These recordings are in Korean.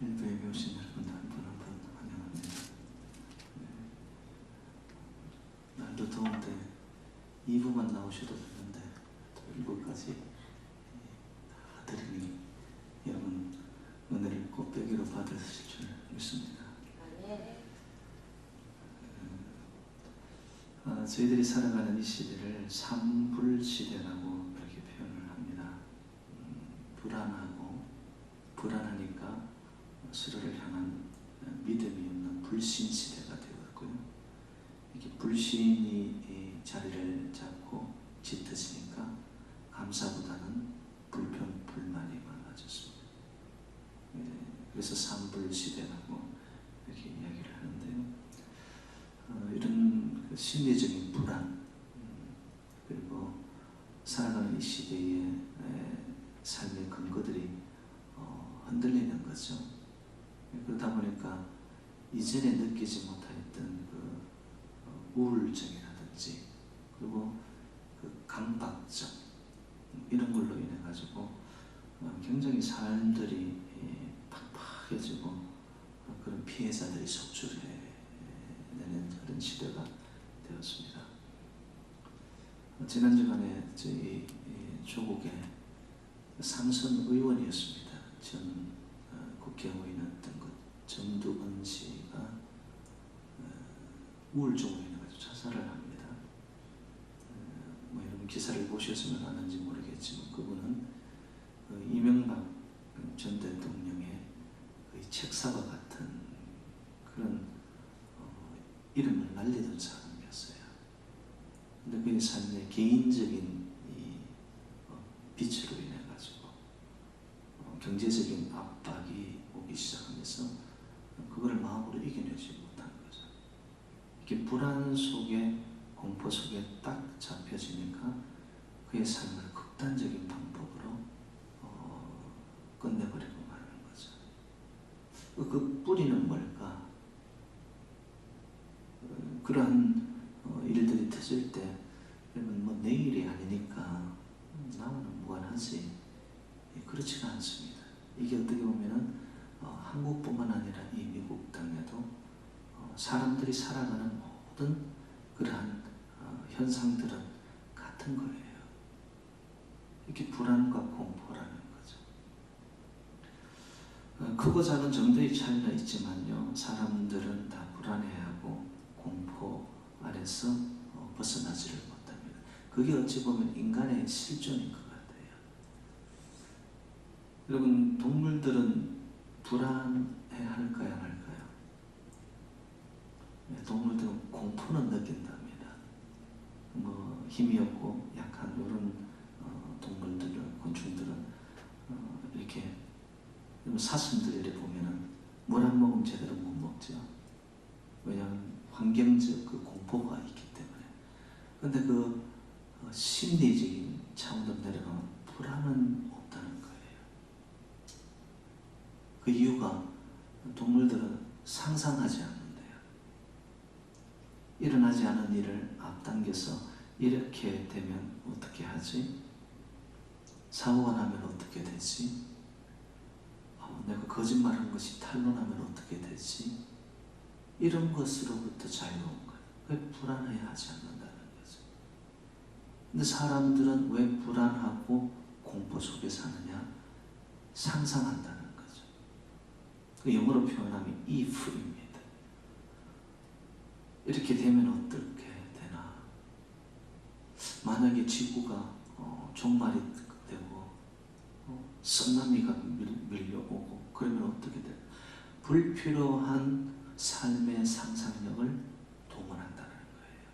일부에 오신 여러분 한 분 한 분 환영합니다. 날도 더운데 2부만 나오셔도 되는데 또 1부까지 다 드리니 여러분 은혜를 꽃배기로 받으실 줄 믿습니다. 저희들이 살아가는 이 시대를 삼불시대라고 이렇게 표현을 합니다. 불안하고 불안하니까 서로를 향한 믿음이 없는 불신시대가 되었고요. 이렇게 불신이 자리를 잡고 짙어지니까 감사보다는 불평, 불만이 많아졌습니다. 그래서 삼불시대라고 이렇게 이야기를 하는데요. 이런 심리적인 불안, 그리고 살아가는 이 시대의 삶의 근거들이 흔들리는 거죠. 그러다 보니까 이전에 느끼지 못했던 그 우울증이라든지 그리고 그 강박증 이런 걸로 인해 가지고 굉장히 삶들이 팍팍해지고 그런 피해자들이 속출해내는 그런 시대가 되었습니다. 지난 주간에 저희 조국의 상선 의원이었습니다. 전 국회의원이었던 것 정두원 씨가 우울증으로 인해 가지고 자살을 합니다. 여러분 기사를 보셨으면 아는지 모르겠지만 그분은 이명박 전 대통령의 거의 책사와 같은 그런 이름을 날리던 사람이었어요. 근데 그의 삶의 개인적인 빛으로 인해 가지고 경제적인 압박이 오기 시작하면서 그걸 마음으로 이겨내지 못한 거죠. 이렇게 불안 속에 공포 속에 딱 잡혀지니까 그의 삶을 극단적인 방법으로 끝내버리고 마는 거죠. 그 뿌리는 뭘까? 그러한 일들이 터질 때 여러분 뭐 내일이 아니니까 나와는 무관하지, 그렇지가 않습니다. 이게 어떻게 보면은 한국뿐만 아니라 이 미국 땅에도 사람들이 살아가는 모든 그러한 현상들은 같은 거예요. 이렇게 불안과 공포라는 거죠. 크고 작은 정도의 차이가 있지만요, 사람들은 다 불안해하고 공포 안에서 벗어나지를 못합니다. 그게 어찌 보면 인간의 실존인 것 같아요. 여러분, 동물들은 불안해할까요, 안 할까요? 동물들은 공포는 느낀답니다. 뭐 힘이 없고 약한 이런 동물들은, 곤충들은 이렇게 사슴들을 보면은 물 한 모금 제대로 못 먹죠. 왜냐하면 환경적 그 공포가 있기 때문에. 근데 그 심리적인 차원으로 내려가면 불안은 없다는 거예요. 그 이유가 동물들은 상상하지 않는데요. 일어나지 않은 일을 앞당겨서 이렇게 되면 어떻게 하지? 사고가 나면 어떻게 되지? 내가 거짓말한 것이 탄로나면 어떻게 되지? 이런 것으로부터 자유로운 거예요. 왜 불안해하지 않는다는 거죠. 근데 사람들은 왜 불안하고 공포 속에 사느냐? 상상한다는 거죠. 그 영어로 표현하면 if입니다. 이렇게 되면 어떻게 되나? 만약에 지구가 종말이 되고 쓰나미가 밀려오고 그러면 어떻게 돼요? 불필요한 삶의 상상력을 동원한다는 거예요.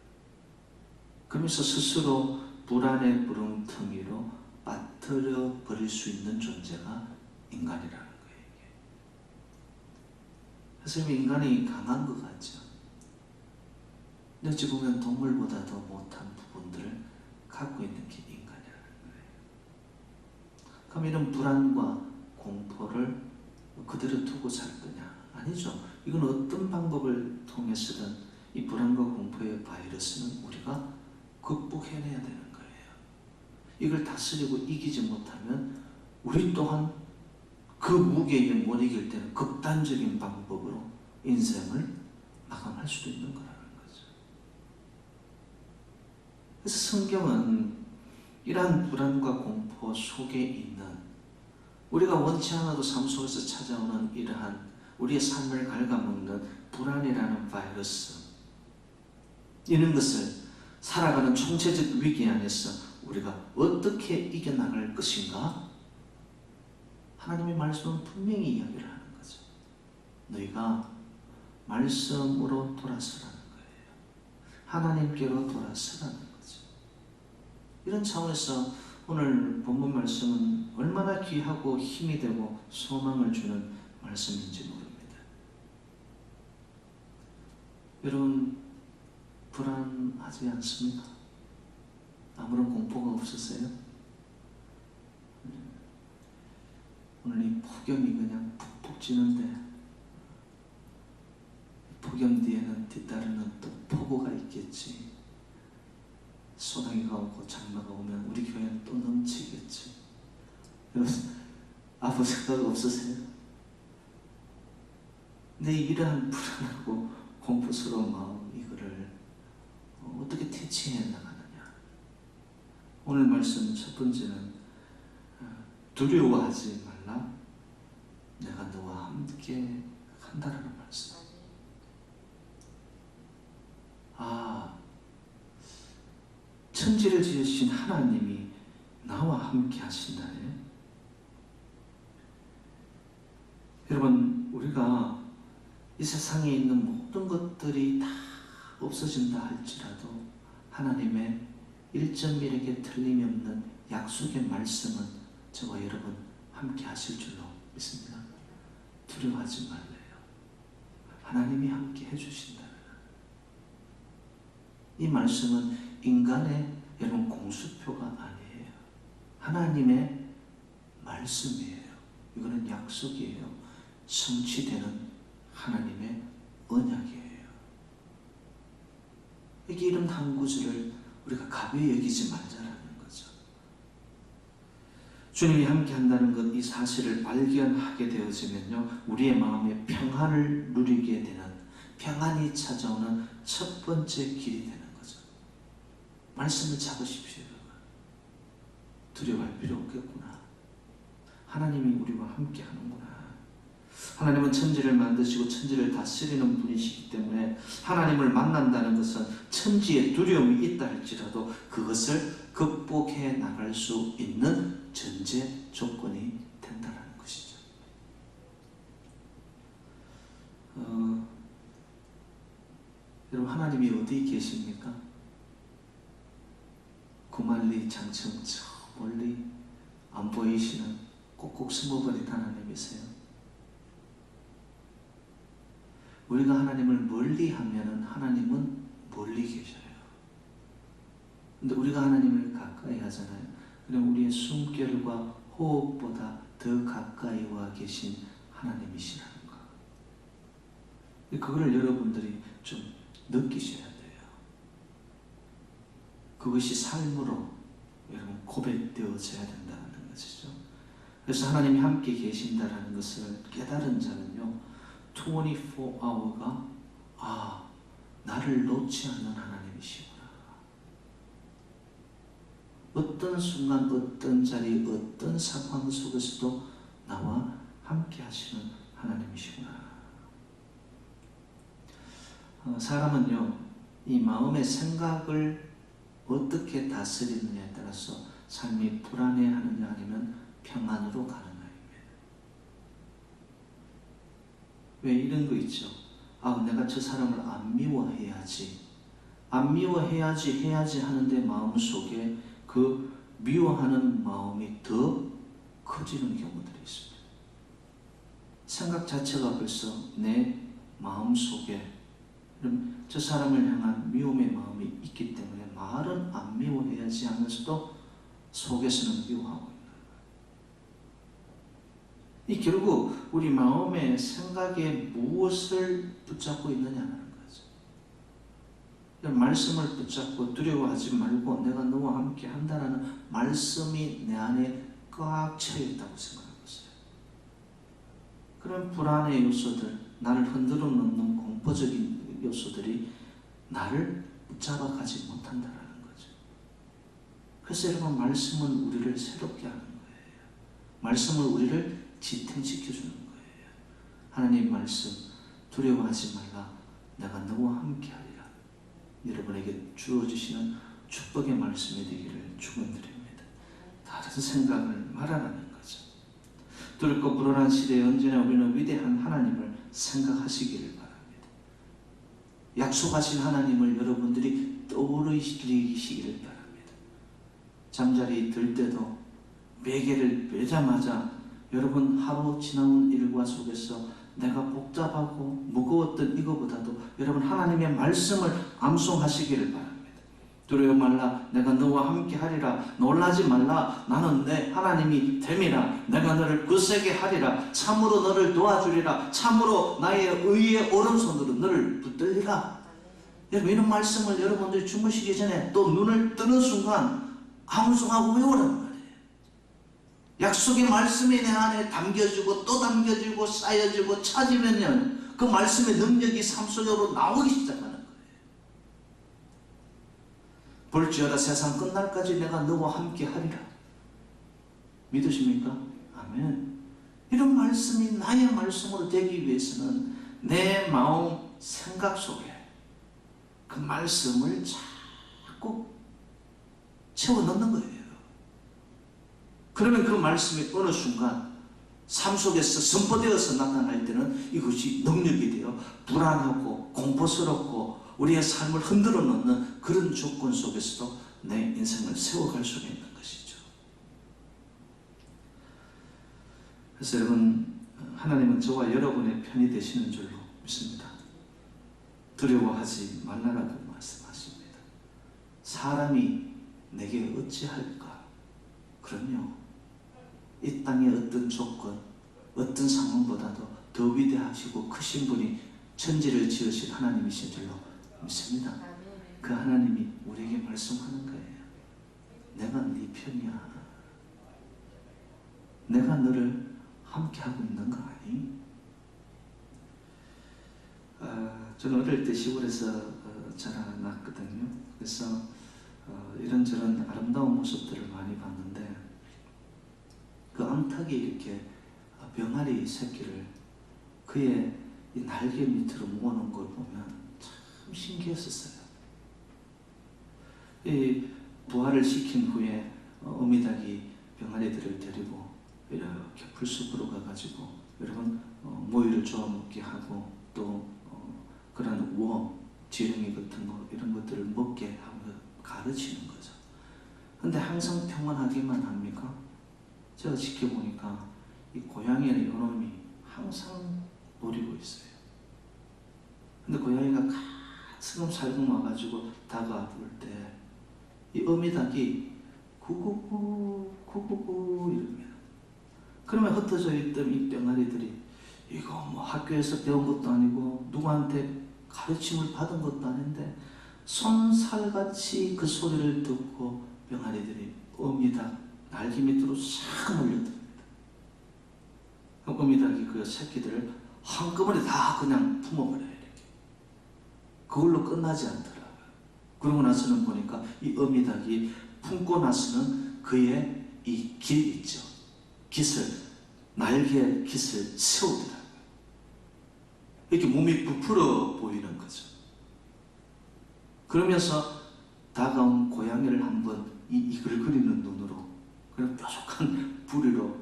그러면서 스스로 불안의 구렁텅이로 빠뜨려 버릴 수 있는 존재가 인간이라는 거예요. 이게. 그래서 인간이 강한 것 같죠. 근데 어찌 보면 동물보다 더 못한 부분들을 갖고 있는 게 인간이라는 거예요. 그럼 이런 불안과 공포를 그대로 두고 살 거냐? 아니죠. 이건 어떤 방법을 통해서든 이 불안과 공포의 바이러스는 우리가 극복해내야 되는 거예요. 이걸 다스리고 이기지 못하면 우리 또한 그 무게에 못 이길 때는 극단적인 방법으로 인생을 마감할 수도 있는 거라는 거죠. 그래서 성경은 이러한 불안과 공포 속에 있는, 우리가 원치 않아도 삶 속에서 찾아오는 이러한 우리의 삶을 갉아먹는 불안이라는 바이러스, 이런 것을 살아가는 총체적 위기 안에서 우리가 어떻게 이겨나갈 것인가? 하나님의 말씀은 분명히 이야기를 하는 거죠. 너희가 말씀으로 돌아서라는 거예요. 하나님께로 돌아서라는 거죠. 이런 차원에서 오늘 본문 말씀은 얼마나 귀하고 힘이 되고 소망을 주는 말씀인지 모릅니다. 여러분, 불안하지 않습니까? 아무런 공포가 없으세요? 오늘 이 폭염이 그냥 푹푹 찌는데, 폭염 뒤에는 뒤따르는 또 폭우가 있겠지. 소나기가 오고 장마가 오면 우리 교회는 또 넘치겠지. 여러분, 아무 생각 없으세요? 근데 이러한 불안하고 공포스러운 마음, 이거를 어떻게 퇴치해 나가느냐? 오늘 말씀 첫 번째는 두려워하지 말라. 내가 너와 함께 한다라는 말씀. 천지를 지으신 하나님이 나와 함께 하신다네. 여러분, 우리가 이 세상에 있는 모든 것들이 다 없어진다 할지라도 하나님의 1.1에게 틀림이 없는 약속의 말씀은 저와 여러분 함께 하실 줄로 믿습니다. 두려워하지 말래요. 하나님이 함께 해주신다. 이 말씀은 인간의 여러분 공수표가 아니에요. 하나님의 말씀이에요. 이거는 약속이에요. 성취되는 하나님의 언약이에요. 이게 이런 한 구절을 우리가 가벼이 여기지 말자라는 거죠. 주님이 함께 한다는 것, 이 사실을 발견하게 되어지면요, 우리의 마음에 평안을 누리게 되는, 평안이 찾아오는 첫 번째 길이 되는 거죠. 말씀을 잡으십시오. 두려워할 필요 없겠구나. 하나님이 우리와 함께 하는구나. 하나님은 천지를 만드시고 천지를 다스리는 분이시기 때문에 하나님을 만난다는 것은 천지에 두려움이 있다 할지라도 그것을 극복해 나갈 수 있는 전제 조건이 된다는 것이죠. 여러분, 하나님이 어디 계십니까? 구만리 장청 저 멀리 안 보이시는 꼭꼭 숨어버린 하나님이세요. 우리가 하나님을 멀리 하면은 하나님은 멀리 계셔요. 근데 우리가 하나님을 가까이 하잖아요. 그럼 우리의 숨결과 호흡보다 더 가까이 와 계신 하나님이시라는 거. 그거를 여러분들이 좀 느끼셔야 돼요. 그것이 삶으로 여러분 고백되어져야 된다는 것이죠. 그래서 하나님이 함께 계신다는 것을 깨달은 자는요, 24hour가 나를 놓지 않는 하나님이시구나. 어떤 순간, 어떤 자리, 어떤 상황 속에서도 나와 함께 하시는 하나님이시구나. 사람은요, 이 마음의 생각을 어떻게 다스리느냐에 따라서 삶이 불안해하느냐 아니면 평안으로 가느냐입니다. 왜 이런 거 있죠? 내가 저 사람을 안 미워해야지. 안 미워해야지 하는데 마음속에 그 미워하는 마음이 더 커지는 경우들이 있습니다. 생각 자체가 벌써 내 마음속에 저 사람을 향한 미움의 마음이 있기 때문에 말은 안 미워해야지 하면서도 속에서는 미워하고 있는 거예요. 이 결국 우리 마음의 생각에 무엇을 붙잡고 있느냐는 거죠. 말씀을 붙잡고 두려워하지 말고 내가 너와 함께 한다는 말씀이 내 안에 꽉 채여 있다고 생각하고 있어요. 그런 불안의 요소들, 나를 흔들어 놓는 공포적인 요소들이 나를 붙잡아가지 못한다라는 거죠. 그래서 여러분, 말씀은 우리를 새롭게 하는 거예요. 말씀은 우리를 지탱시켜주는 거예요. 하나님 말씀, 두려워하지 말라, 내가 너와 함께하리라. 여러분에게 주어주시는 축복의 말씀이 되기를 축원드립니다. 다른 생각을 말하라는 거죠. 두렵고 불안한 시대에 언제나 우리는 위대한 하나님을 생각하시기를 바랍니다. 약속하신 하나님을 여러분들이 떠올리시기를 바랍니다. 잠자리 들 때도 베개를 빼자마자 여러분, 하루 지나온 일과 속에서 내가 복잡하고 무거웠던 이거보다도 여러분, 하나님의 말씀을 암송하시기를 바랍니다. 두려워 말라, 내가 너와 함께 하리라. 놀라지 말라, 나는 내 하나님이 됨이라. 내가 너를 굳세게 하리라. 참으로 너를 도와주리라. 참으로 나의 의의 오른손으로 너를 붙들리라. 여러분, 이런 말씀을 여러분들이 주무시기 전에 또 눈을 뜨는 순간 암송하고 외우란 말이에요. 약속의 말씀이 내 안에 담겨지고 또 담겨지고 쌓여지고 찾으면요, 그 말씀의 능력이 삶 속으로 나오기 시작하는 거예요. 볼지어다 세상 끝날까지 내가 너와 함께 하리라. 믿으십니까? 아멘. 이런 말씀이 나의 말씀으로 되기 위해서는 내 마음 생각 속에 그 말씀을 자꾸 채워 넣는 거예요. 그러면 그 말씀이 어느 순간 삶 속에서 선포되어서 나타날 때는 이것이 능력이 되어 불안하고 공포스럽고 우리의 삶을 흔들어 놓는 그런 조건 속에서도 내 인생을 세워갈 수가 있는 것이죠. 그래서 여러분, 하나님은 저와 여러분의 편이 되시는 줄로 믿습니다. 두려워하지 말라라고 말씀하십니다. 사람이 내게 어찌할까? 그럼요, 이 땅의 어떤 조건, 어떤 상황보다도 더 위대하시고 크신 분이 천지를 지으신 하나님이신 줄로 믿습니다. 그 하나님이 우리에게 말씀하는 거예요. 내가 네 편이야. 내가 너를 함께하고 있는 거 아니? 저는 어릴 때 시골에서 자라났거든요. 그래서 이런저런 아름다운 모습들을 많이 봤는데, 그 암탉이 이렇게 병아리 새끼를 그의 이 날개 밑으로 모아놓은 걸 보면 참 신기했었어요. 이 부화를 시킨 후에 어미닭이 병아리들을 데리고 이렇게 풀숲으로 가가지고 여러분, 모이를 쪼아 먹게 하고 또 그런 지렁이 같은 거 이런 것들을 먹게 하고 가르치는 거죠. 근데 항상 평안하기만 합니까? 제가 지켜보니까 이 고양이의 요놈이 항상 노리고 있어요. 근데 고양이가 살금살금 와가지고 다가올 때 이 어미닭이 구구구 구구구 이럽니다. 그러면 흩어져 있던 이 병아리들이 이거 뭐 학교에서 배운 것도 아니고 누구한테 가르침을 받은 것도 아닌데 손살같이 그 소리를 듣고 병아리들이 어미닭 날개 밑으로 싹 몰려듭니다. 어미닭이 그 새끼들을 한꺼번에 다 그냥 품어버려요. 이렇게. 그걸로 끝나지 않더라고요. 그러고 나서는 보니까 이 어미닭이 품고 나서는 그의 이 깃 있죠. 날개 깃을 세우더라고요. 이렇게 몸이 부풀어 보이는 거죠. 그러면서 다가온 고양이를 한번 이글거리는 눈으로, 그리고 뾰족한 부리로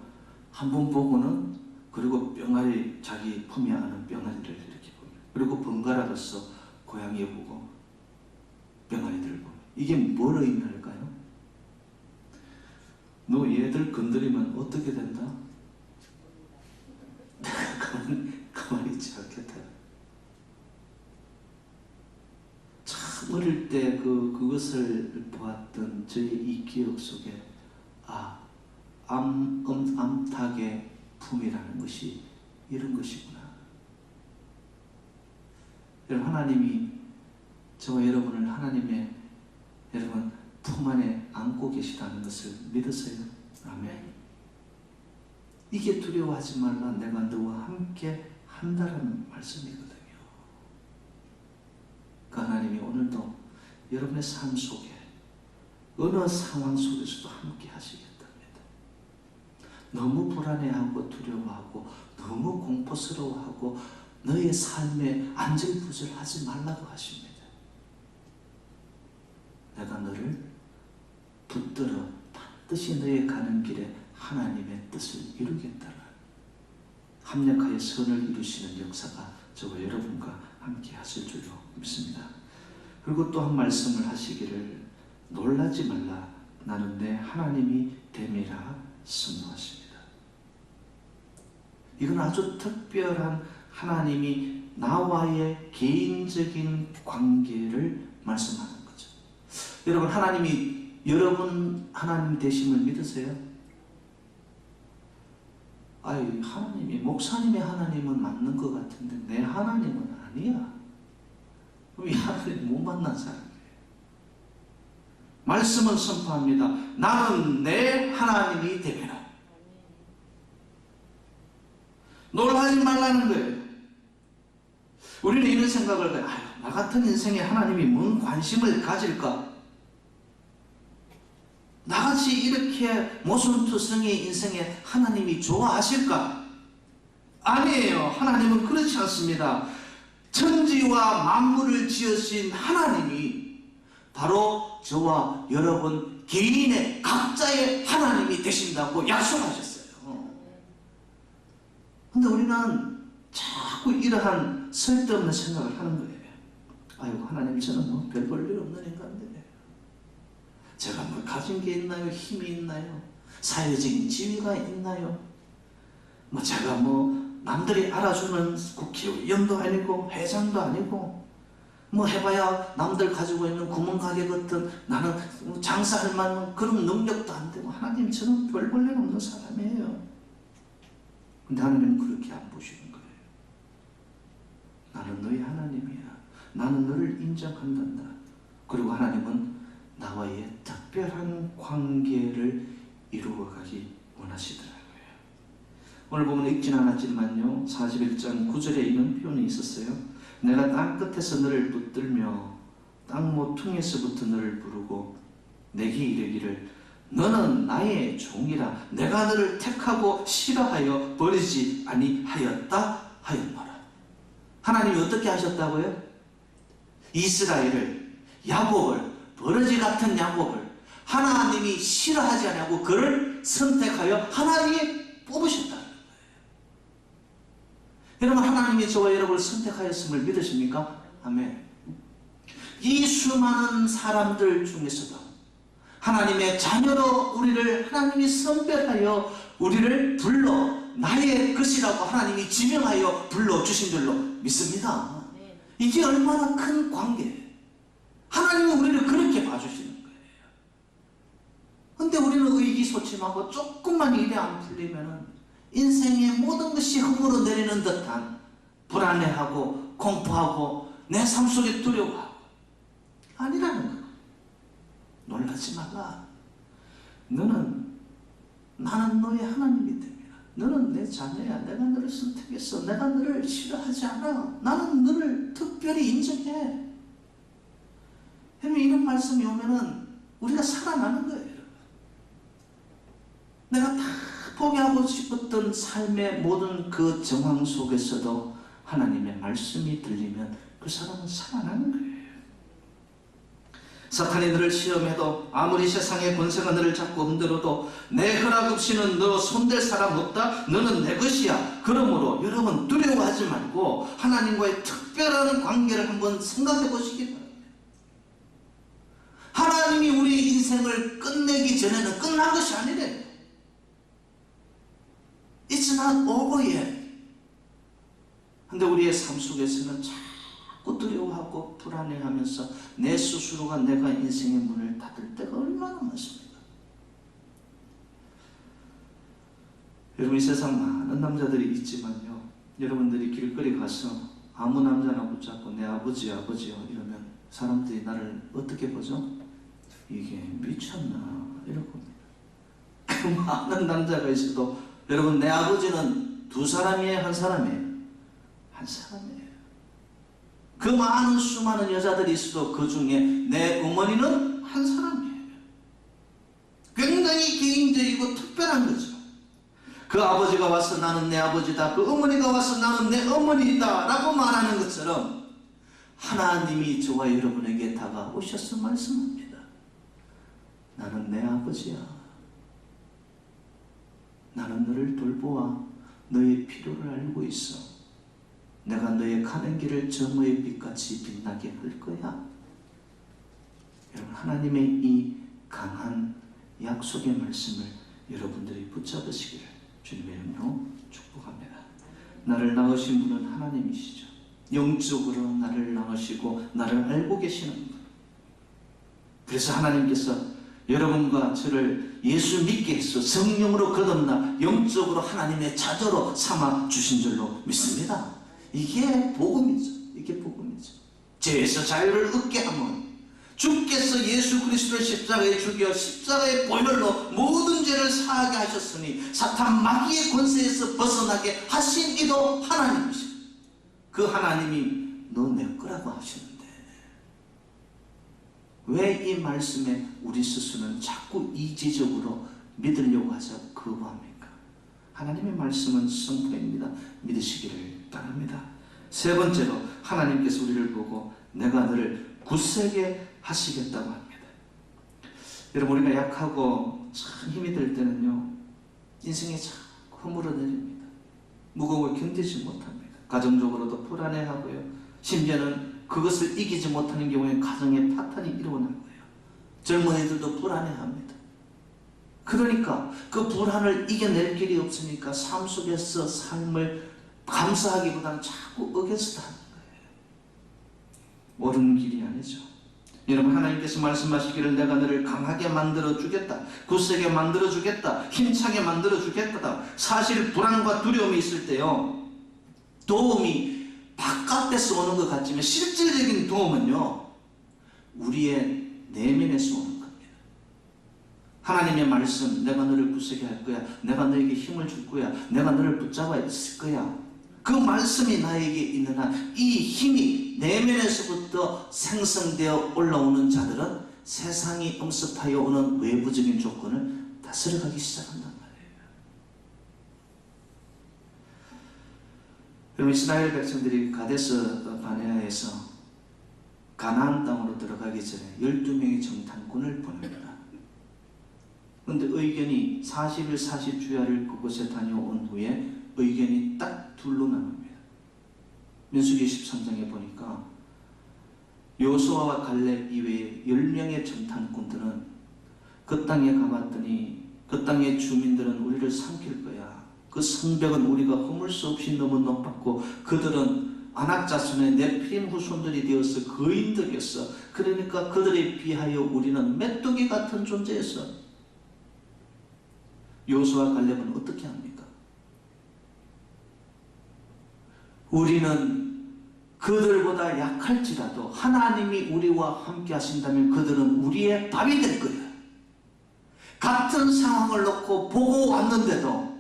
한번 보고는, 그리고 병아리, 자기 품에 안은 병아리를 이렇게 보면, 그리고 번갈아가서 고양이 보고 병아리들을 보면, 이게 뭘 의미할까요? 너 얘들 건드리면 어떻게 된다? 내가 가만히 있지 않겠다. 참 어릴 때 그것을 보았던 저의 이 기억 속에 암탉의 품이라는 것이 이런 것이구나. 여러분, 하나님이 저와 여러분을 하나님의 여러분 품 안에 안고 계시다는 것을 믿으세요? 아멘. 이게 두려워하지 말라. 내가 너와 함께 한다라는 말씀이거든요. 그 하나님이 오늘도 여러분의 삶 속에 어느 상황 속에서도 함께 하시겠답니다. 너무 불안해하고 두려워하고 너무 공포스러워하고 너의 삶에 안절부절하지 말라고 하십니다. 내가 너를 붙들어 반드시 너의 가는 길에 하나님의 뜻을 이루겠다는 합력하여 선을 이루시는 역사가 저와 여러분과 함께 하실 줄로 믿습니다. 그리고 또 한 말씀을 하시기를 놀라지 말라. 나는 내 하나님이 됨이라 선포하십니다. 이건 아주 특별한 하나님이 나와의 개인적인 관계를 말씀하는 거죠. 여러분, 하나님이 여러분 하나님 되심을 믿으세요? 아이, 하나님이 목사님의 하나님은 맞는 것 같은데 내 하나님은 아니야. 그럼 이 하나님 못 만난 사람이에요. 말씀은 선포합니다. 나는 내 하나님이 되리라. 놀라지 말라는 거예요. 우리는 이런 생각을 해요. 나 같은 인생에 하나님이 뭔 관심을 가질까? 나같이 이렇게 모순투성이 인생에 하나님이 좋아하실까? 아니에요. 하나님은 그렇지 않습니다. 천지와 만물을 지으신 하나님이 바로 저와 여러분 개인의 각자의 하나님이 되신다고 약속하셨어요. 근데 우리는 자꾸 이러한 쓸데없는 생각을 하는 거예요. 아이고, 하나님, 저는 뭐 별 볼 일 없는 인간인데 제가 뭐 가진 게 있나요? 힘이 있나요? 사회적인 지위가 있나요? 뭐 제가 뭐 남들이 알아주는 국회의원도 아니고 회장도 아니고 뭐 해봐야 남들 가지고 있는 구멍가게 같은 나는 장사할 만한 그런 능력도 안 되고 하나님, 저는 별 볼 일 없는 사람이에요. 근데 하나님은 그렇게 안 보시는 거예요. 나는 너의 하나님이야. 나는 너를 인정한단다. 그리고 하나님은 나와의 특별한 관계를 이루어가기 원하시더라고요. 오늘 보면 읽진 않았지만요, 41장 9절에 이런 표현이 있었어요. 내가 땅 끝에서 너를 붙들며 땅 모퉁이에서부터 너를 부르고 내게 이르기를 너는 나의 종이라. 내가 너를 택하고 싫어하여 버리지 아니하였다 하였노라. 하나님이 어떻게 하셨다고요? 이스라엘을, 야곱을, 버러지 같은 야곱을 하나님이 싫어하지 않고 그를 선택하여 하나님이 뽑으셨다는 거예요. 여러분, 하나님이 저와 여러분을 선택하였음을 믿으십니까? 아멘. 이 수많은 사람들 중에서도 하나님의 자녀로 우리를 하나님이 선별하여 우리를 불러 나의 것이라고 하나님이 지명하여 불러주신 줄로 믿습니다. 이게 얼마나 큰 관계예요. 하나님은 우리를 그렇게 봐주시는 거예요. 근데 우리는 의기소침하고 조금만 일이 안 풀리면 인생의 모든 것이 흙으로 내리는 듯한 불안해하고 공포하고 내 삶 속에 두려워하고 아니라는 거예요. 놀라지 말라. 나는 너의 하나님이 됩니다. 너는 내 자녀야. 내가 너를 선택했어. 내가 너를 싫어하지 않아. 나는 너를 특별히 인정해. 이런 말씀이 오면은 우리가 살아나는 거예요. 내가 다 포기하고 싶었던 삶의 모든 그 정황 속에서도 하나님의 말씀이 들리면 그 사람은 살아나는 거예요. 사탄이 너를 시험해도 아무리 세상의 권세가 너를 잡고 흔들어도 내 허락 없이는 너 손댈 사람 없다. 너는 내 것이야. 그러므로 여러분 두려워하지 말고 하나님과의 특별한 관계를 한번 생각해 보시기 바랍니다. 하나님이 우리 인생을 끝내기 전에는 끝난 것이 아니래요. It's not over yet. 근데 우리의 삶 속에서는 자꾸 두려워하고 불안해하면서 내 스스로가 내가 인생의 문을 닫을 때가 얼마나 많습니까? 여러분, 이 세상 많은 남자들이 있지만요, 여러분들이 길거리 가서 아무 남자나 붙잡고 내 아버지요 이러면 사람들이 나를 어떻게 보죠? 이게 미쳤나 이럴 겁니다. 그 많은 남자가 있어도 여러분, 내 아버지는 두 사람이에요, 한 사람이에요? 한 사람이에요. 그 많은 수많은 여자들이 있어도 그 중에 내 어머니는 한 사람이에요. 굉장히 개인적이고 특별한 거죠. 그 아버지가 와서 나는 내 아버지다, 그 어머니가 와서 나는 내 어머니다 라고 말하는 것처럼 하나님이 저와 여러분에게 다가오셔서 말씀합니다. 나는 내 아버지야. 나는 너를 돌보아 너의 필요를 알고 있어. 내가 너의 가는 길을 저무의 빛같이 빛나게 할 거야. 여러분, 하나님의 이 강한 약속의 말씀을 여러분들이 붙잡으시기를 주님의 이름으로 축복합니다. 나를 낳으신 분은 하나님이시죠. 영적으로 나를 낳으시고 나를 알고 계시는 분. 그래서 하나님께서 여러분과 저를 예수 믿게 해서 성령으로 거듭나 영적으로 하나님의 자녀로 삼아 주신 줄로 믿습니다. 이게 복음이죠. 이게 복음이죠. 죄에서 자유를 얻게 하면 주께서 예수 그리스도를 십자가에 죽여 십자가의 보혈로 모든 죄를 사하게 하셨으니 사탄 마귀의 권세에서 벗어나게 하신 이도 하나님이십니다. 그 하나님이 너 내 거라고 하시는데 왜 이 말씀에 우리 스스로는 자꾸 이지적으로 믿으려고 하자 거부합니까? 하나님의 말씀은 선포입니다. 믿으시기를 바랍니다. 세 번째로 하나님께서 우리를 보고 내가 너를 굳세게 하시겠다고 합니다. 여러분, 우리가 약하고 참 힘이 들 때는요, 인생이 자꾸 허물어내립니다. 무거움을 견디지 못합니다. 가정적으로도 불안해하고요. 심지어는 그것을 이기지 못하는 경우에 가정의 파탄이 일어날 거예요. 젊은이들도 불안해합니다. 그러니까 그 불안을 이겨낼 길이 없으니까 삶 속에서 삶을 감사하기보다는 자꾸 어겨서 하는 거예요. 옳은 길이 아니죠. 여러분, 하나님께서 말씀하시기를 내가 너를 강하게 만들어 주겠다, 굳세게 만들어 주겠다, 힘차게 만들어 주겠다. 사실 불안과 두려움이 있을 때요, 도움이 바깥에서 오는 것 같지만 실질적인 도움은요, 우리의 내면에서 오는 겁니다. 하나님의 말씀, 내가 너를 굳세게 할 거야, 내가 너에게 힘을 줄 거야, 내가 너를 붙잡아 있을 거야. 그 말씀이 나에게 있는 한 이 힘이 내면에서부터 생성되어 올라오는 자들은 세상이 엄습하여 오는 외부적인 조건을 다스려가기 시작한단 말이에요. 여러분, 이스라엘 백성들이 가데스 바네아에서 가나안 땅으로 들어가기 전에 12명의 정탐꾼을 보냅니다. 그런데 의견이 40일 40주야를 그곳에 다녀온 후에 의견이 딱 둘로 나눕니다. 민수기 13장에 보니까 요수아와 갈렙 이외에 10명의 정탐꾼들은 그 땅에 가봤더니 그 땅의 주민들은 우리를 삼킬 거야. 그 성벽은 우리가 허물 수 없이 너무 높았고 그들은 아낙 자손의 네피림 후손들이 되어서 거인들이었어. 그러니까 그들에 비하여 우리는 메뚜기 같은 존재였어. 요수아 갈렙은 어떻게 합니까? 우리는 그들보다 약할지라도 하나님이 우리와 함께 하신다면 그들은 우리의 밥이 될 거예요. 같은 상황을 놓고 보고 왔는데도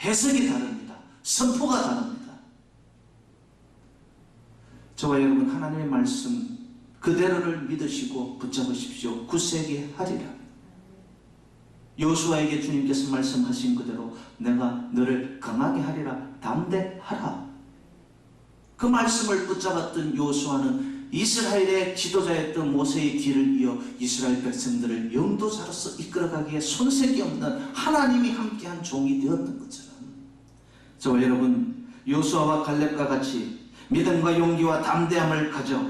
해석이 다릅니다. 선포가 다릅니다. 저와 여러분, 하나님의 말씀 그대로를 믿으시고 붙잡으십시오. 굳세게 하리라. 요수아에게 주님께서 말씀하신 그대로 내가 너를 강하게 하리라. 담대하라. 그 말씀을 붙잡았던 요수아는 이스라엘의 지도자였던 모세의 뒤를 이어 이스라엘 백성들을 영도자로서 이끌어가기에 손색이 없는 하나님이 함께한 종이 되었던 것처럼 저와 여러분, 요수아와 갈렙과 같이 믿음과 용기와 담대함을 가져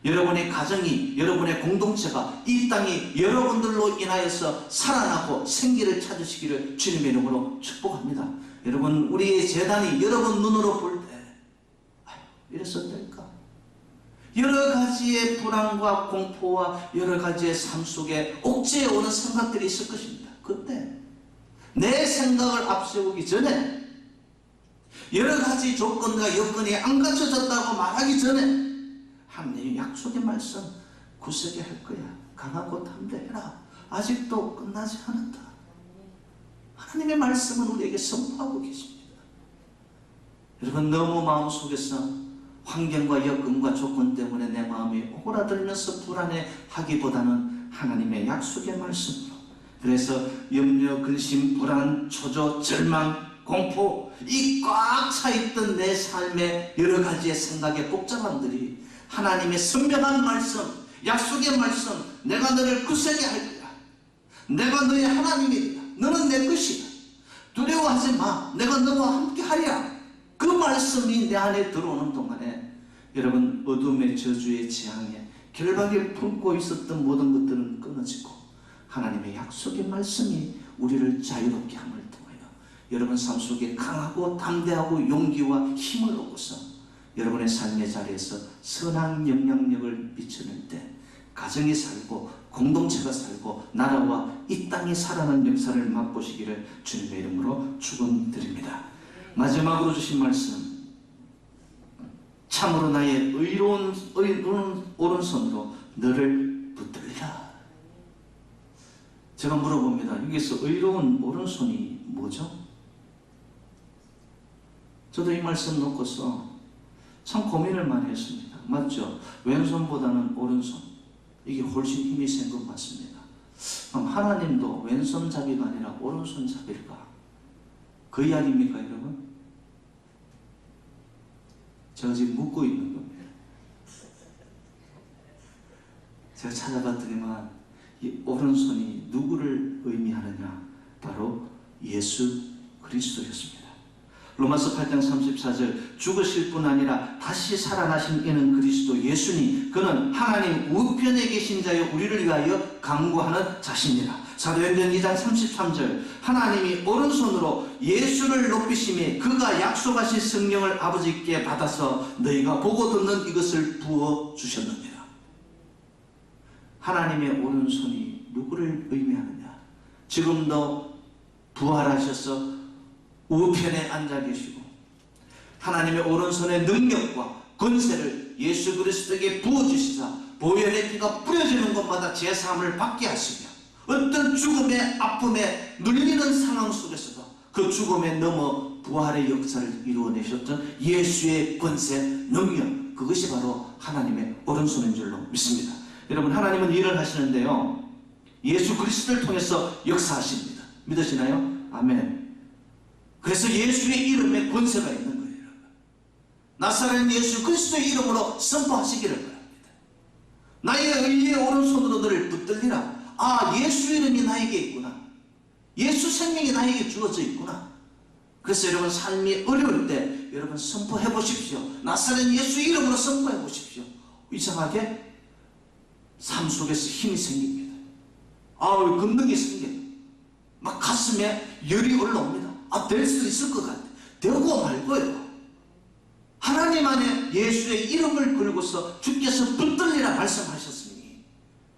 여러분의 가정이, 여러분의 공동체가 이 땅이 여러분들로 인하여서 살아나고 생기를 찾으시기를 주님의 이름으로 축복합니다. 여러분, 우리의 재단이 여러분 눈으로 볼 때 이랬었을까? 여러 가지의 불안과 공포와 여러 가지의 삶 속에 옥죄해 오는 생각들이 있을 것입니다. 그때 내 생각을 앞세우기 전에 여러 가지 조건과 여건이 안 갖춰졌다고 말하기 전에 하나님의 약속의 말씀 굳세게 할 거야. 강하고 담대해라. 아직도 끝나지 않았다. 하나님의 말씀은 우리에게 선포하고 계십니다. 여러분, 너무 마음속에서 환경과 여건과 조건 때문에 내 마음이 오그라들면서 불안해하기보다는 하나님의 약속의 말씀으로, 그래서 염려, 근심, 불안, 초조, 절망, 공포, 이 꽉 차있던 내 삶의 여러 가지의 생각의 복잡함들이 하나님의 선명한 말씀, 약속의 말씀, 내가 너를 굳세게 할 거야, 내가 너의 하나님이다, 너는 내 것이다, 두려워하지 마, 내가 너와 함께 하리라, 그 말씀이 내 안에 들어오는 동안에 여러분, 어둠의 저주의 재앙에 결박에 품고 있었던 모든 것들은 끊어지고 하나님의 약속의 말씀이 우리를 자유롭게 함을 통하여 여러분 삶 속에 강하고 담대하고 용기와 힘을 얻고서 여러분의 삶의 자리에서 선한 영향력을 미치는 때 가정이 살고 공동체가 살고 나라와 이 땅이 살아나는 역사를 맛보시기를 주님의 이름으로 축원드립니다. 마지막으로 주신 말씀, 참으로 나의 의로운 오른손으로 너를 붙들리라. 제가 물어봅니다. 여기서 의로운 오른손이 뭐죠? 저도 이 말씀 놓고서 참 고민을 많이 했습니다. 맞죠? 왼손보다는 오른손, 이게 훨씬 힘이 센 것 같습니다. 그럼 하나님도 왼손잡이가 아니라 오른손잡이일까? 그 이야기입니까, 여러분? 제가 지금 묻고 있는 겁니다. 제가 찾아봤더니만 이 오른손이 누구를 의미하느냐? 바로 예수 그리스도였습니다. 로마서 8장 34절, 죽으실 뿐 아니라 다시 살아나신 이는 그리스도 예수니 그는 하나님 우편에 계신 자여 우리를 위하여 간구하는 자신이라. 사도행전 2장 33절, 하나님이 오른손으로 예수를 높이심에 그가 약속하신 성령을 아버지께 받아서 너희가 보고 듣는 이것을 부어주셨느니라. 하나님의 오른손이 누구를 의미하느냐? 지금도 부활하셔서 우편에 앉아 계시고 하나님의 오른손의 능력과 권세를 예수 그리스도에게 부어주시사 보혈의 피가 뿌려지는 곳마다 제사함을 받게 하시며 어떤 죽음의 아픔에 눌리는 상황 속에서도 그 죽음에 넘어 부활의 역사를 이루어내셨던 예수의 권세, 능력, 그것이 바로 하나님의 오른손인 줄로 믿습니다. 여러분, 하나님은 일을 하시는데요, 예수 그리스도를 통해서 역사하십니다. 믿으시나요? 아멘. 그래서 예수의 이름에 권세가 있는 거예요. 나사렛 예수 그리스도의 이름으로 선포하시기를 바랍니다. 나의 의의 오른손으로 너를 붙들리라. 아, 예수 이름이 나에게 있구나. 예수 생명이 나에게 주어져 있구나. 그래서 여러분 삶이 어려울 때 여러분 선포해 보십시오. 나사렛 예수 이름으로 선포해 보십시오. 이상하게 삶 속에서 힘이 생깁니다. 권능이 생겨요. 막 가슴에 열이 올라옵니다. 될 수 있을 것 같아. 되고 말고요. 하나님 안에 예수의 이름을 걸고서 주께서 붙들리라 말씀하셨으니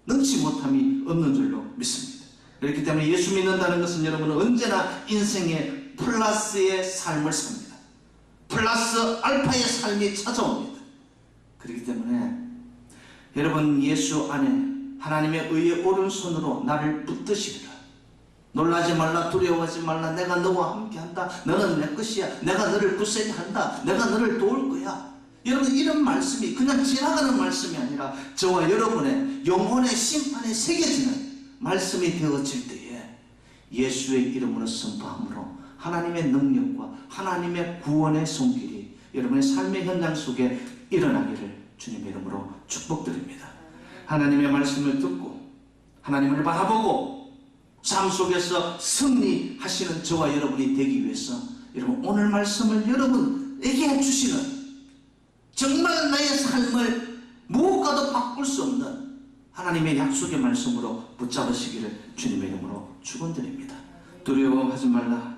능치 못함이 없는 줄로 믿습니다. 그렇기 때문에 예수 믿는다는 것은 여러분은 언제나 인생의 플러스의 삶을 삽니다. 플러스 알파의 삶이 찾아옵니다. 그렇기 때문에 여러분 예수 안에 하나님의 의의 오른손으로 나를 붙드시리라. 놀라지 말라, 두려워하지 말라, 내가 너와 함께한다, 너는 내 것이야, 내가 너를 굳세게 한다, 내가 너를 도울 거야. 여러분, 이런 말씀이 그냥 지나가는 말씀이 아니라 저와 여러분의 영혼의 심판에 새겨지는 말씀이 되어질 때에 예수의 이름으로 선포함으로 하나님의 능력과 하나님의 구원의 손길이 여러분의 삶의 현장 속에 일어나기를 주님의 이름으로 축복드립니다. 하나님의 말씀을 듣고 하나님을 바라보고 삶 속에서 승리하시는 저와 여러분이 되기 위해서 여러분 오늘 말씀을 여러분에게 주시는 정말 나의 삶을 무엇과도 바꿀 수 없는 하나님의 약속의 말씀으로 붙잡으시기를 주님의 이름으로 축원드립니다. 두려워하지 말라,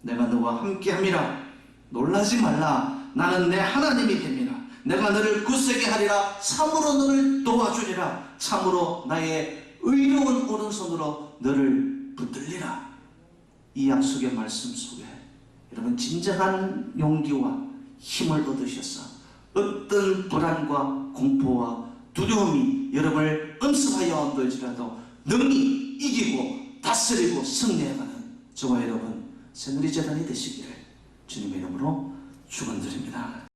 내가 너와 함께함이라. 놀라지 말라, 나는 내 하나님이 됨이라. 내가 너를 굳세게 하리라. 참으로 너를 도와주리라. 참으로 나의 의로운 오른손으로 너를 붙들리라. 이 약속의 말씀 속에 여러분 진정한 용기와 힘을 얻으셔서 어떤 불안과 공포와 두려움이 여러분을 엄습하여 온들지라도 능히 이기고 다스리고 승리해가는 저와 여러분 새누리 재단이 되시기를 주님의 이름으로 축원드립니다.